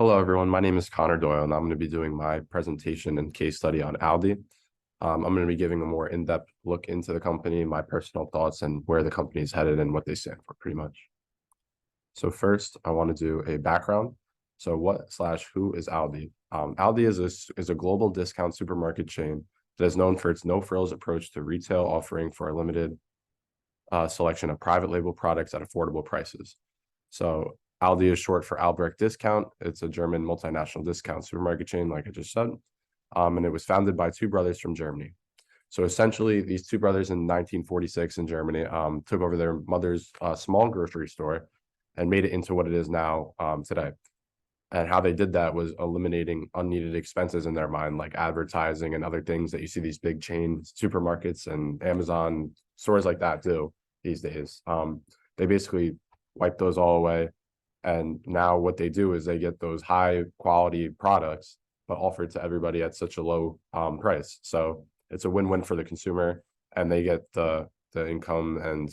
Hello, everyone. My name is Connor Doyle, and I'm going to be doing my presentation and case study on ALDI. I'm going to be giving a more in-depth look into the company, my personal thoughts, and where the company is headed and what they stand for, pretty much. So first, I want to do a background. So what/who is ALDI? ALDI is a global discount supermarket chain that is known for its no-frills approach to retail, offering for a limited selection of private label products at affordable prices. So ALDI is short for Albrecht Discount. It's a German multinational discount supermarket chain, like I just said. And it was founded by two brothers from Germany. So essentially, these two brothers in 1946 in Germany took over their mother's small grocery store and made it into what it is now today. And how they did that was eliminating unneeded expenses in their mind, like advertising and other things that you see these big chain supermarkets and Amazon stores like that do these days. They basically wiped those all away. And now what they do is they get those high quality products, but offered to everybody at such a low price. So it's a win-win for the consumer, and they get the income and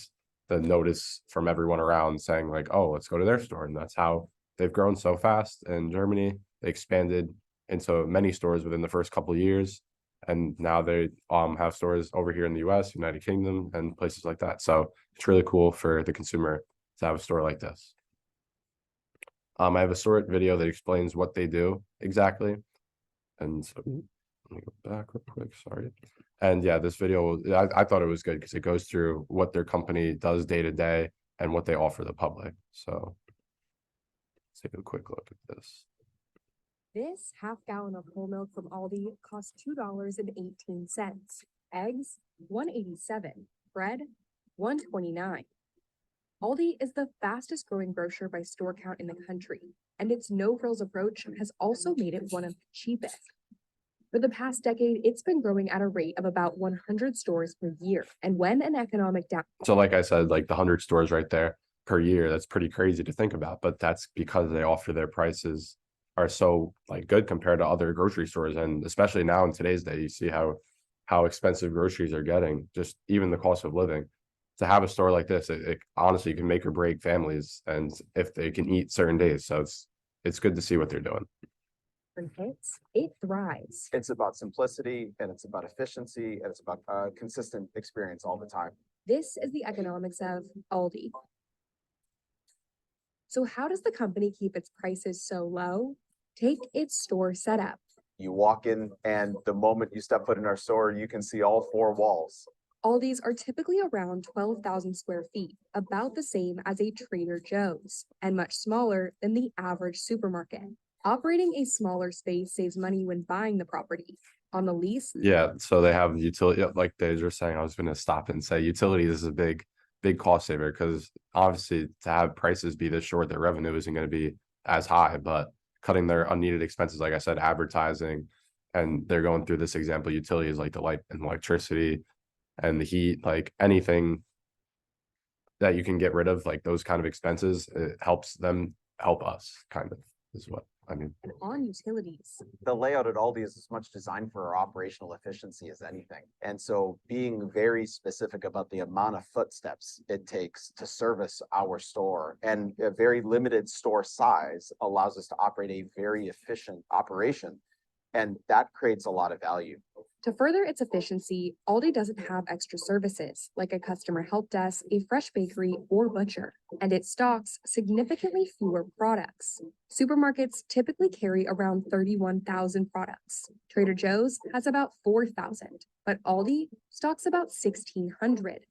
the notice from everyone around saying like, oh, let's go to their store. And that's how they've grown so fast in Germany. They expanded into many stores within the first couple of years. And now they have stores over here in the US, United Kingdom, and places like that. So it's really cool for the consumer to have a store like this. I have a short video that explains what they do exactly. And so let me go back real quick, sorry. And yeah, this video, I thought it was good because it goes through what their company does day to day and what they offer the public. So let's take a quick look at this. This half gallon of whole milk from Aldi costs $2.18. Eggs, $1.87. Bread, $1.29. Aldi is the fastest growing grocer by store count in the country, and its no-frills approach has also made it one of the cheapest. For the past decade, it's been growing at a rate of about 100 stores per year. And when an economic down... So like I said, like the 100 stores right there per year, that's pretty crazy to think about, but that's because they offer their prices are so like good compared to other grocery stores. And especially now in today's day, you see how expensive groceries are getting, just even the cost of living. To have a store like this, it honestly can make or break families, and if they can eat certain days. So it's good to see what they're doing. Hits, it thrives. It's about simplicity, and it's about efficiency, and it's about consistent experience all the time. This is the economics of Aldi. So how does the company keep its prices so low? Take its store setup. You walk in, and the moment you step foot in our store, you can see all four walls. Aldi's are typically around 12,000 square feet, about the same as a Trader Joe's, and much smaller than the average supermarket. Operating a smaller space saves money when buying the property. On the lease, Yeah, so they have utility, like they were saying. I was going to stop and say utilities is a big cost saver, because obviously to have prices be this short, their revenue isn't going to be as high, but cutting their unneeded expenses, like I said, advertising, and they're going through this example, utilities like the light and electricity and the heat, like anything that you can get rid of, like those kind of expenses, it helps them help us, kind of, is what I mean. and on utilities. The layout at Aldi is as much designed for our operational efficiency as anything. And so being very specific about the amount of footsteps it takes to service our store, and a very limited store size allows us to operate a very efficient operation. And that creates a lot of value. To further its efficiency, Aldi doesn't have extra services like a customer help desk, a fresh bakery, or butcher, and it stocks significantly fewer products. Supermarkets typically carry around 31,000 products. Trader Joe's has about 4,000, but Aldi stocks about 1,600.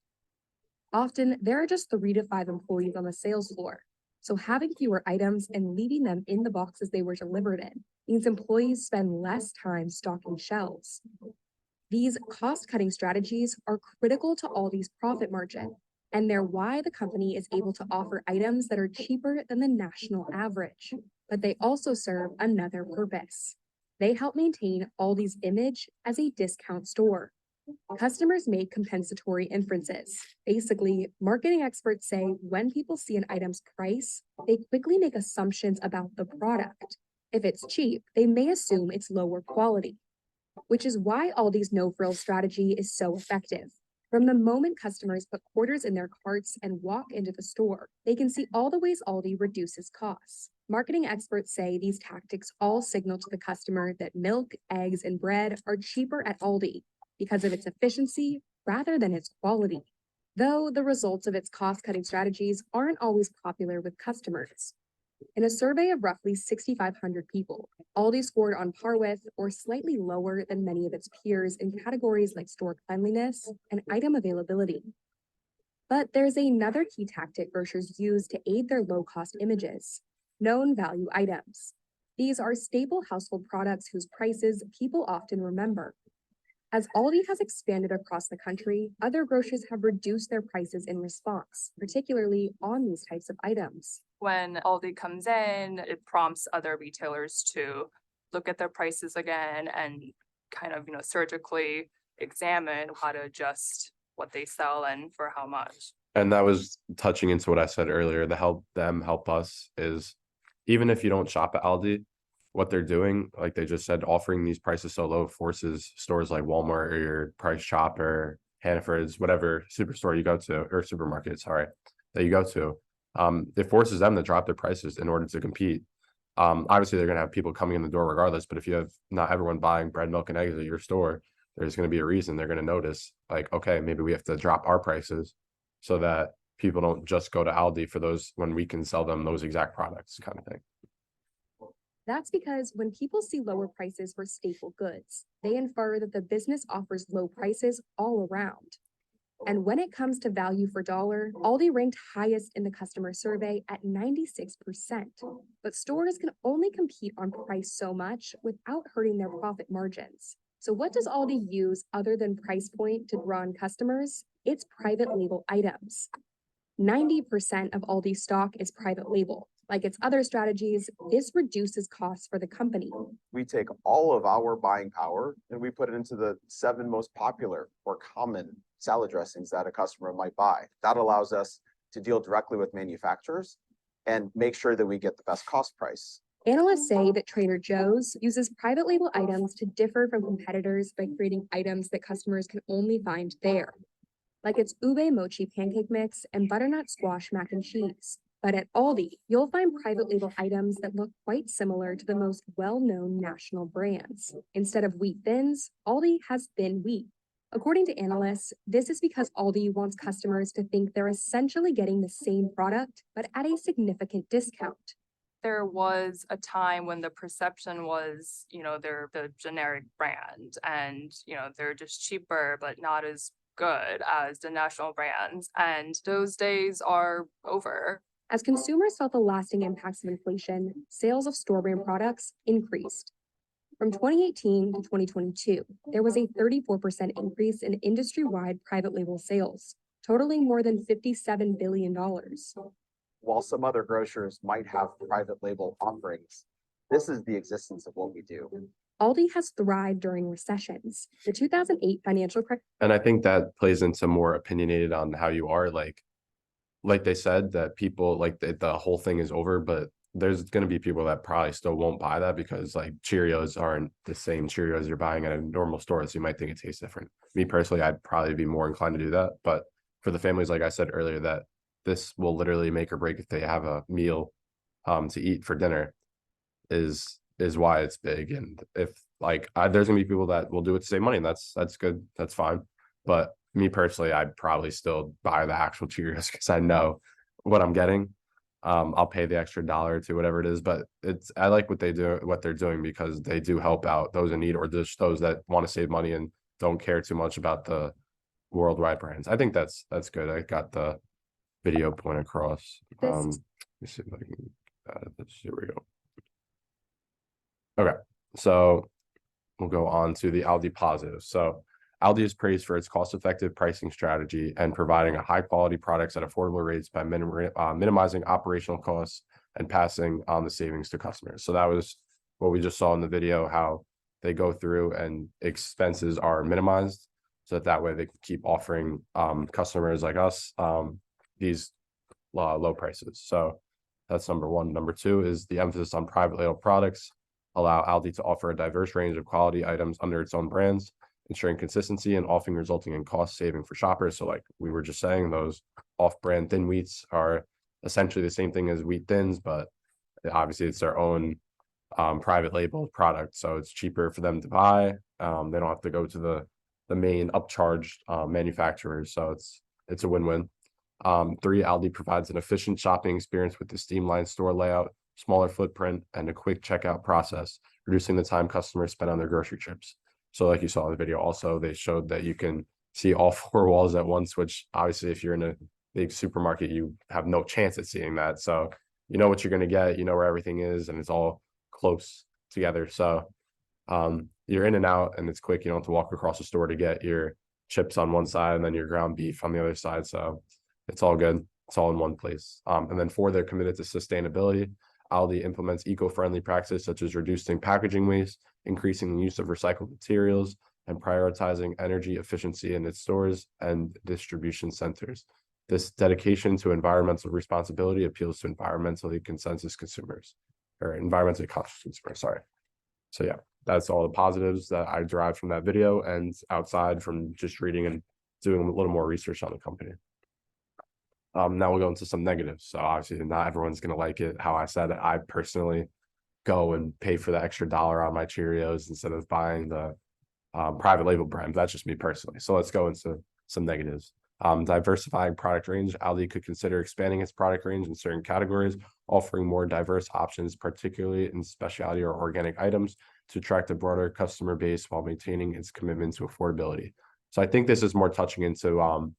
Often, there are just 3 to 5 employees on the sales floor, so having fewer items and leaving them in the boxes they were delivered in means employees spend less time stocking shelves. These cost-cutting strategies are critical to Aldi's profit margin, and they're why the company is able to offer items that are cheaper than the national average. But they also serve another purpose. They help maintain Aldi's image as a discount store. Customers make compensatory inferences. Basically, marketing experts say when people see an item's price, they quickly make assumptions about the product. If it's cheap, they may assume it's lower quality, which is why Aldi's no-frills strategy is so effective. From the moment customers put quarters in their carts and walk into the store, they can see all the ways Aldi reduces costs. Marketing experts say these tactics all signal to the customer that milk, eggs, and bread are cheaper at Aldi because of its efficiency rather than its quality. Though the results of its cost-cutting strategies aren't always popular with customers. In a survey of roughly 6,500 people, Aldi scored on par with or slightly lower than many of its peers in categories like store cleanliness and item availability. But there's another key tactic grocers use to aid their low-cost images: known value items. These are staple household products whose prices people often remember. As Aldi has expanded across the country, other grocers have reduced their prices in response, particularly on these types of items. When Aldi comes in, it prompts other retailers to look at their prices again and kind of, surgically examine how to adjust what they sell and for how much. And that was touching into what I said earlier, the help them help us is even if you don't shop at Aldi, what they're doing, like they just said, offering these prices so low forces stores like Walmart or your Price Chopper, Hannaford's, whatever superstore you go to, or supermarket, sorry, that you go to. It forces them to drop their prices in order to compete. Obviously they're gonna have people coming in the door regardless, but if you have not everyone buying bread, milk, and eggs at your store, there's gonna be a reason they're gonna notice, like, okay, maybe we have to drop our prices so that people don't just go to Aldi for those when we can sell them those exact products, kind of thing. That's because when people see lower prices for staple goods, they infer that the business offers low prices all around. And when it comes to value for dollar, Aldi ranked highest in the customer survey at 96%. But stores can only compete on price so much without hurting their profit margins. So what does Aldi use other than price point to draw in customers? It's private label items. 90% of Aldi's stock is private label. Like its other strategies, this reduces costs for the company. We take all of our buying power and we put it into the 7 most popular or common salad dressings that a customer might buy. That allows us to deal directly with manufacturers and make sure that we get the best cost price. Analysts say that Trader Joe's uses private label items to differ from competitors by creating items that customers can only find there, like its ube mochi pancake mix and butternut squash mac and cheese. But at Aldi, you'll find private label items that look quite similar to the most well-known national brands. Instead of wheat thins, Aldi has thin wheat. According to analysts, this is because Aldi wants customers to think they're essentially getting the same product, but at a significant discount. There was a time when the perception was, they're the generic brand and, they're just cheaper, but not as good as the national brands. And those days are over. As consumers felt the lasting impacts of inflation, sales of store brand products increased. From 2018 to 2022, there was a 34% increase in industry-wide private label sales, totaling more than $57 billion. While some other grocers might have private label offerings, this is the existence of what we do. Aldi has thrived during recessions. The 2008 financial crisis. And I think that plays into more opinionated on how you are, like they said, that people like the whole thing is over, but there's going to be people that probably still won't buy that because like Cheerios aren't the same Cheerios you're buying at a normal store. So you might think it tastes different. Me personally, I'd probably be more inclined to do that. But for the families, like I said earlier, that this will literally make or break if they have a meal to eat for dinner is why it's big. And if there's gonna be people that will do it to save money, and that's good, that's fine. But me personally, I'd probably still buy the actual Cheerios because I know what I'm getting. I'll pay the extra $1 or $2, whatever it is, but I like what they're doing because they do help out those in need or just those that want to save money and don't care too much about the worldwide brands. I think that's good. I got the video point across. Let me see if I can here we go. Okay, so we'll go on to the Aldi positives. So Aldi is praised for its cost-effective pricing strategy and providing a high-quality products at affordable rates by minimizing operational costs and passing on the savings to customers. So that was what we just saw in the video, how they go through and expenses are minimized so that way they can keep offering customers like us these low prices. So that's number one. Number two is the emphasis on private label products allow Aldi to offer a diverse range of quality items under its own brands, ensuring consistency and often resulting in cost saving for shoppers. So like we were just saying, those off-brand thin wheats are essentially the same thing as wheat thins, but Obviously, it's their own private label product, so it's cheaper for them to buy. They don't have to go to the main upcharged manufacturers, so it's a win-win. 3, Aldi provides an efficient shopping experience with the streamlined store layout, smaller footprint, and a quick checkout process, reducing the time customers spend on their grocery trips. So like you saw in the video, also they showed that you can see all 4 walls at once, which obviously if you're in a big supermarket, you have no chance at seeing that. So you know what you're going to get, you know where everything is, and it's all close together. So you're in and out and it's quick. You don't have to walk across the store to get your chips on one side and then your ground beef on the other side. So it's all good. It's all in one place. And then 4, they're committed to sustainability. Aldi implements eco-friendly practices such as reducing packaging waste, increasing the use of recycled materials, and prioritizing energy efficiency in its stores and distribution centers. This dedication to environmental responsibility appeals to environmentally conscious consumers, or environmentally conscious consumers, sorry. So yeah, that's all the positives that I derived from that video, and outside from just reading and doing a little more research on the company. Now we'll go into some negatives. So obviously not everyone's going to like it. How I said it, I personally go and pay for the extra $1 on my Cheerios instead of buying the private label brand. That's just me personally. So let's go into some negatives. Diversifying product range. Aldi could consider expanding its product range in certain categories, offering more diverse options, particularly in specialty or organic items, to attract a broader customer base while maintaining its commitment to affordability. So I think this is more touching into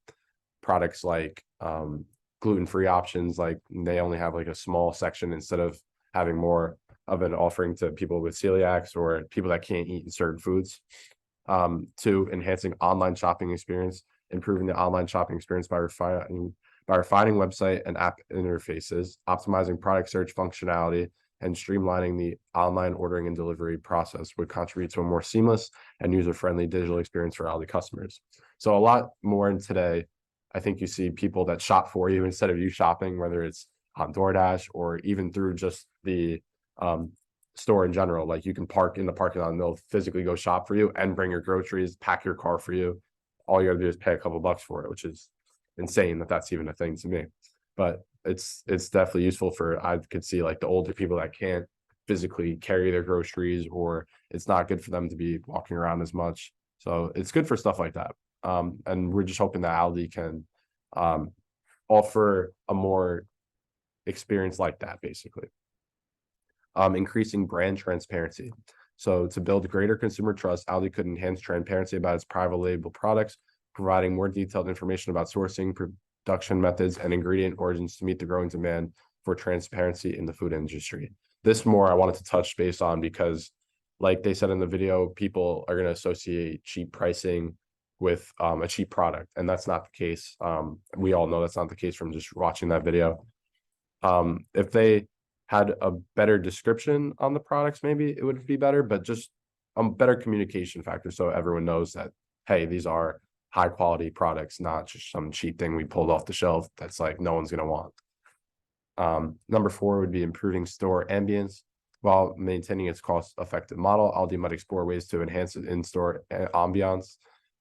products like gluten-free options. Like they only have like a small section instead of having more of an offering to people with celiacs or people that can't eat certain foods. 2, enhancing online shopping experience, improving the online shopping experience by refining website and app interfaces, optimizing product search functionality, and streamlining the online ordering and delivery process would contribute to a more seamless and user-friendly digital experience for Aldi customers. So a lot more in today, I think you see people that shop for you instead of you shopping, whether it's on DoorDash or even through just the store in general. Like you can park in the parking lot and they'll physically go shop for you and bring your groceries, pack your car for you. All you gotta do is pay a couple bucks for it, which is insane that that's even a thing to me. But it's definitely useful for, I could see like the older people that can't physically carry their groceries, or it's not good for them to be walking around as much. So it's good for stuff like that. And we're just hoping that Aldi can offer a more experience like that, basically. Increasing brand transparency. So to build greater consumer trust, Aldi could enhance transparency about its private label products, providing more detailed information about sourcing, production methods, and ingredient origins to meet the growing demand for transparency in the food industry. This more I wanted to touch base on because, like they said in the video, people are going to associate cheap pricing with a cheap product, and that's not the case. We all know that's not the case from just watching that video. If they had a better description on the products, maybe it would be better, but just a better communication factor so everyone knows that, hey, these are high quality products, not just some cheap thing we pulled off the shelf that's like no one's going to want. Number 4 would be improving store ambience. While maintaining its cost-effective model, Aldi might explore ways to enhance its in-store ambiance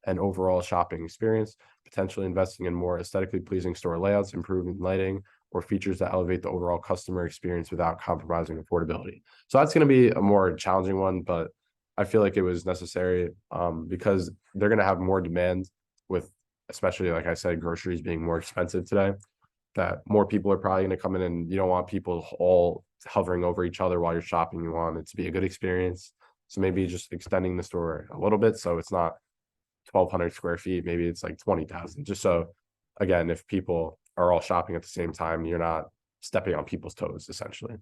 and overall shopping experience, potentially investing in more aesthetically pleasing store layouts, improving lighting, or features that elevate the overall customer experience without compromising affordability. So that's going to be a more challenging one, but I feel like it was necessary because they're going to have more demand with, especially like I said, groceries being more expensive today, that more people are probably going to come in, and you don't want people all hovering over each other while you're shopping. You want it to be a good experience. So maybe just extending the store a little bit so it's not 1,200 square feet, maybe it's like 20,000, just so, again, if people are all shopping at the same time, you're not stepping on people's toes, essentially.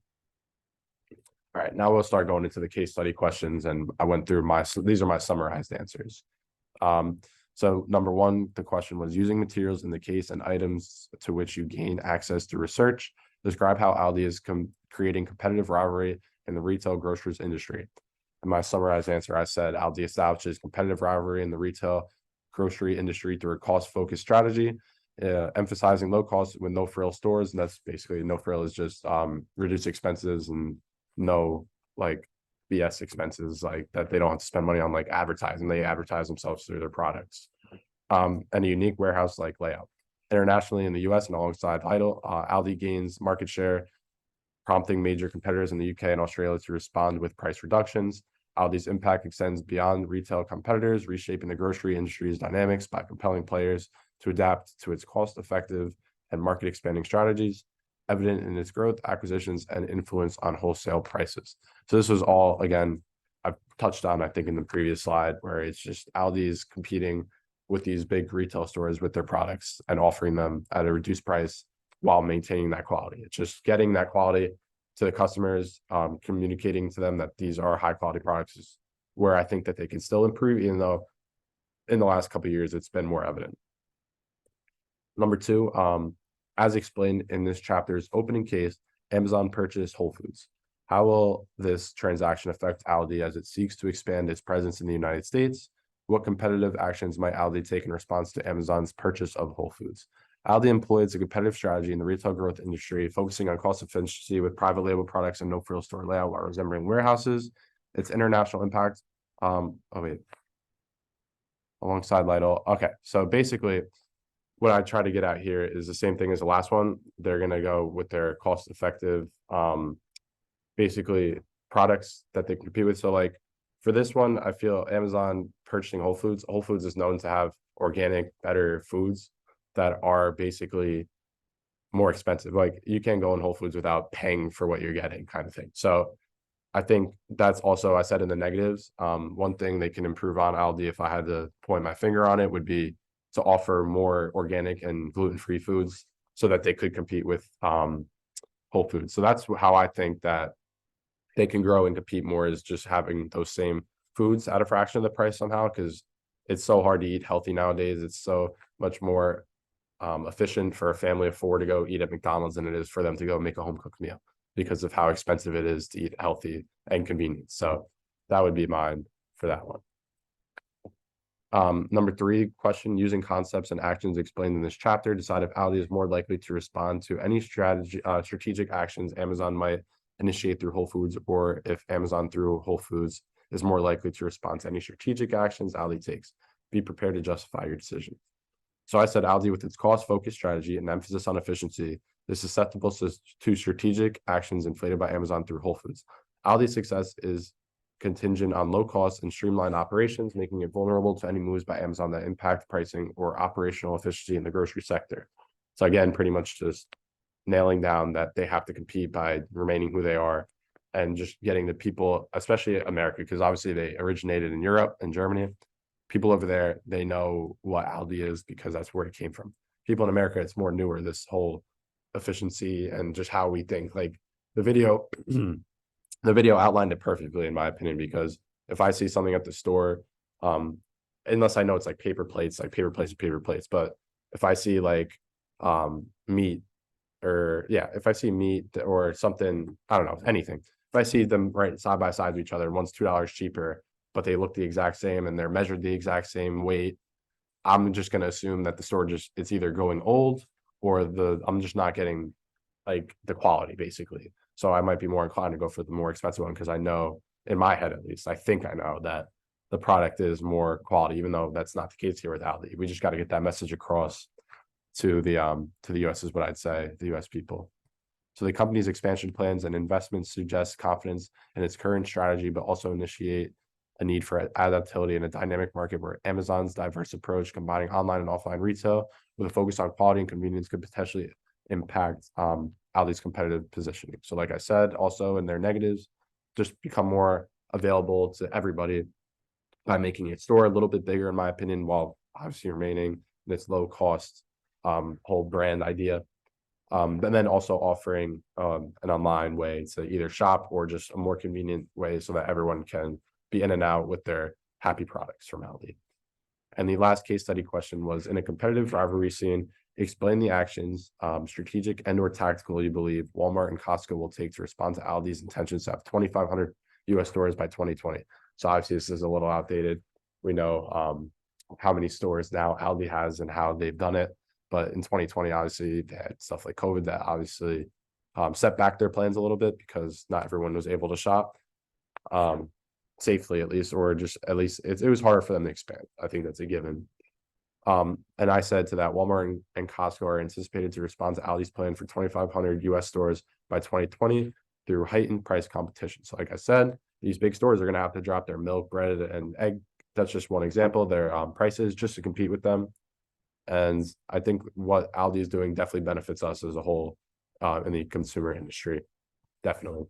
All right, now we'll start going into the case study questions, and I went through these are my summarized answers. So number 1, the question was, using materials in the case and items to which you gain access to research, describe how Aldi is creating competitive rivalry in the retail groceries industry. In my summarized answer, I said Aldi establishes competitive rivalry in the retail grocery industry through a cost-focused strategy, emphasizing low cost with no frill stores. And that's basically, no frill is just reduced expenses and no like BS expenses, like that they don't have to spend money on like advertising. They advertise themselves through their products. And a unique warehouse like layout. Internationally, in the US and alongside Lidl, Aldi gains market share prompting major competitors in the UK and Australia to respond with price reductions. ALDI's impact extends beyond retail competitors, reshaping the grocery industry's dynamics by compelling players to adapt to its cost-effective and market-expanding strategies, evident in its growth, acquisitions, and influence on wholesale prices. So this was all, again, I've touched on, I think, in the previous slide, where it's just ALDI is competing with these big retail stores with their products and offering them at a reduced price while maintaining that quality. It's just getting that quality to the customers, communicating to them that these are high quality products is where I think that they can still improve, even though in the last couple of years it's been more evident. Number two, as explained in this chapter's opening case, Amazon purchased Whole Foods. How will this transaction affect ALDI as it seeks to expand its presence in the United States? What competitive actions might ALDI take in response to Amazon's purchase of Whole Foods? ALDI employs a competitive strategy in the retail growth industry, focusing on cost efficiency with private label products and no-frills store layout while resembling warehouses. Its international impact, alongside Lidl. Okay, so basically, what I try to get at here is the same thing as the last one. They're going to go with their cost-effective, basically products that they compete with. So like for this one, I feel Amazon purchasing Whole Foods. Whole Foods is known to have organic, better foods that are basically more expensive. Like you can't go in Whole Foods without paying for what you're getting, kind of thing. So I think that's also, I said in the negatives, one thing they can improve on ALDI, if I had to point my finger on it, would be to offer more organic and gluten-free foods so that they could compete with Whole Foods. So that's how I think that they can grow and compete more, is just having those same foods at a fraction of the price somehow, because it's so hard to eat healthy nowadays. It's so much more efficient for a family of four to go eat at McDonald's than it is for them to go make a home cooked meal, because of how expensive it is to eat healthy and convenient. So that would be mine for that one. Number three question, using concepts and actions explained in this chapter, decide if ALDI is more likely to respond to any strategic actions Amazon might initiate through Whole Foods, or if Amazon through Whole Foods is more likely to respond to any strategic actions ALDI takes. Be prepared to justify your decision. So I said ALDI, with its cost-focused strategy and emphasis on efficiency, is susceptible to strategic actions inflated by Amazon through Whole Foods. ALDI's success is contingent on low cost and streamlined operations, making it vulnerable to any moves by Amazon that impact pricing or operational efficiency in the grocery sector. So again, pretty much just nailing down that they have to compete by remaining who they are and just getting the people, especially America, because obviously they originated in Europe and Germany. People over there, they know what ALDI is because that's where it came from. People in America, it's more newer, this whole efficiency and just how we think. Like the video, the video outlined it perfectly, in my opinion, because if I see something at the store, unless I know it's like paper plates, but if I see like meat, or if I see meat or something, I don't know, anything, if I see them right side by side of each other, one's $2 cheaper, but they look the exact same and they're measured the exact same weight, I'm just going to assume that the store it's either going old, or I'm just not getting like the quality, basically. So I might be more inclined to go for the more expensive one, because I know, in my head at least, I think I know that the product is more quality, even though that's not the case here with ALDI. We just got to get that message across to the US, is what I'd say, the US people. So the company's expansion plans and investments suggest confidence in its current strategy, but also initiate a need for adaptability in a dynamic market where Amazon's diverse approach, combining online and offline retail with a focus on quality and convenience, could potentially impact ALDI's competitive positioning. So like I said, also in their negatives, just become more available to everybody by making its store a little bit bigger, in my opinion, while obviously remaining in its low cost whole brand idea. And then also offering an online way to either shop or just a more convenient way so that everyone can be in and out with their happy products from ALDI. And the last case study question was, in a competitive rivalry scene, explain the actions, strategic and or tactical, you believe Walmart and Costco will take to respond to ALDI's intentions to have 2,500 US stores by 2020. So obviously this is a little outdated. We know how many stores now ALDI has and how they've done it. But in 2020, obviously, they had stuff like COVID that obviously set back their plans a little bit, because not everyone was able to shop safely, at least, or just at least it was harder for them to expand. I think that's a given. And I said to that Walmart and Costco are anticipated to respond to Aldi's plan for 2,500 US stores by 2020 through heightened price competition. So like I said, these big stores are going to have to drop their milk, bread, and egg. That's just one example, their prices just to compete with them. And I think what Aldi is doing definitely benefits us as a whole in the consumer industry. Definitely.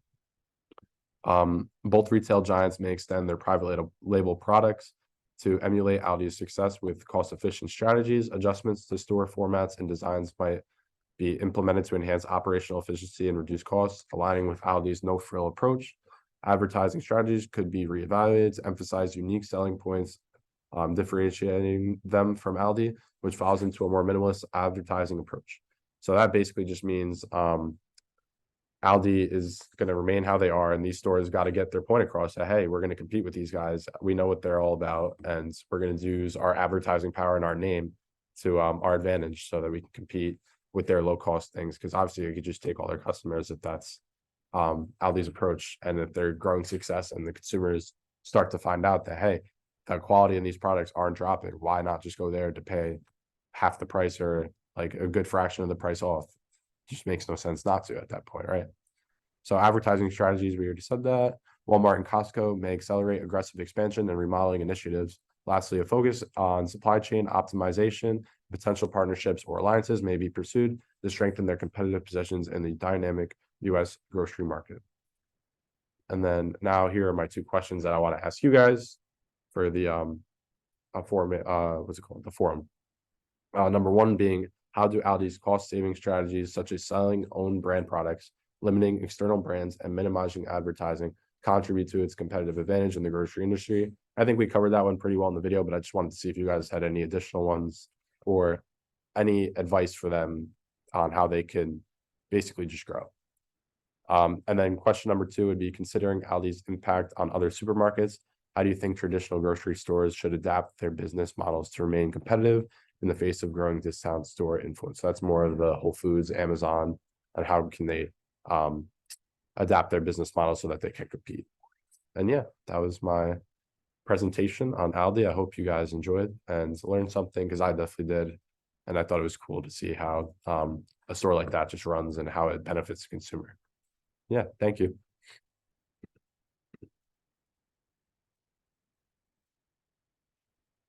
Both retail giants may extend their private label products to emulate Aldi's success with cost-efficient strategies. Adjustments to store formats and designs might be implemented to enhance operational efficiency and reduce costs, aligning with Aldi's no-frill approach. Advertising strategies could be reevaluated to emphasize unique selling points, differentiating them from Aldi, which falls into a more minimalist advertising approach. So that basically just means Aldi is going to remain how they are, and these stores got to get their point across that, hey, we're going to compete with these guys. We know what they're all about, and we're going to use our advertising power and our name to our advantage so that we can compete with their low cost things. Because obviously, you could just take all their customers if that's Aldi's approach, and if they're growing success and the consumers start to find out that, hey, the quality in these products aren't dropping, why not just go there to pay half the price or like a good fraction of the price off? Just makes no sense not to at that point, right? So advertising strategies, we already said that. Walmart and Costco may accelerate aggressive expansion and remodeling initiatives. Lastly, a focus on supply chain optimization, potential partnerships or alliances may be pursued to strengthen their competitive positions in the dynamic U.S. grocery market. And then now here are my two questions that I want to ask you guys for the forum. What's it called? The forum. Number one being, how do Aldi's cost saving strategies such as selling own brand products, limiting external brands, and minimizing advertising contribute to its competitive advantage in the grocery industry? I think we covered that one pretty well in the video, but I just wanted to see if you guys had any additional ones or any advice for them on how they can basically just grow. And then question number two would be, considering Aldi's impact on other supermarkets, how do you think traditional grocery stores should adapt their business models to remain competitive in the face of growing discount store influence? So that's more of the Whole Foods, Amazon, and how can they adapt their business model so that they can compete. And yeah, that was my presentation on Aldi. I hope you guys enjoyed and learned something, because I definitely did. And I thought it was cool to see how a store like that just runs and how it benefits the consumer. Yeah, thank you.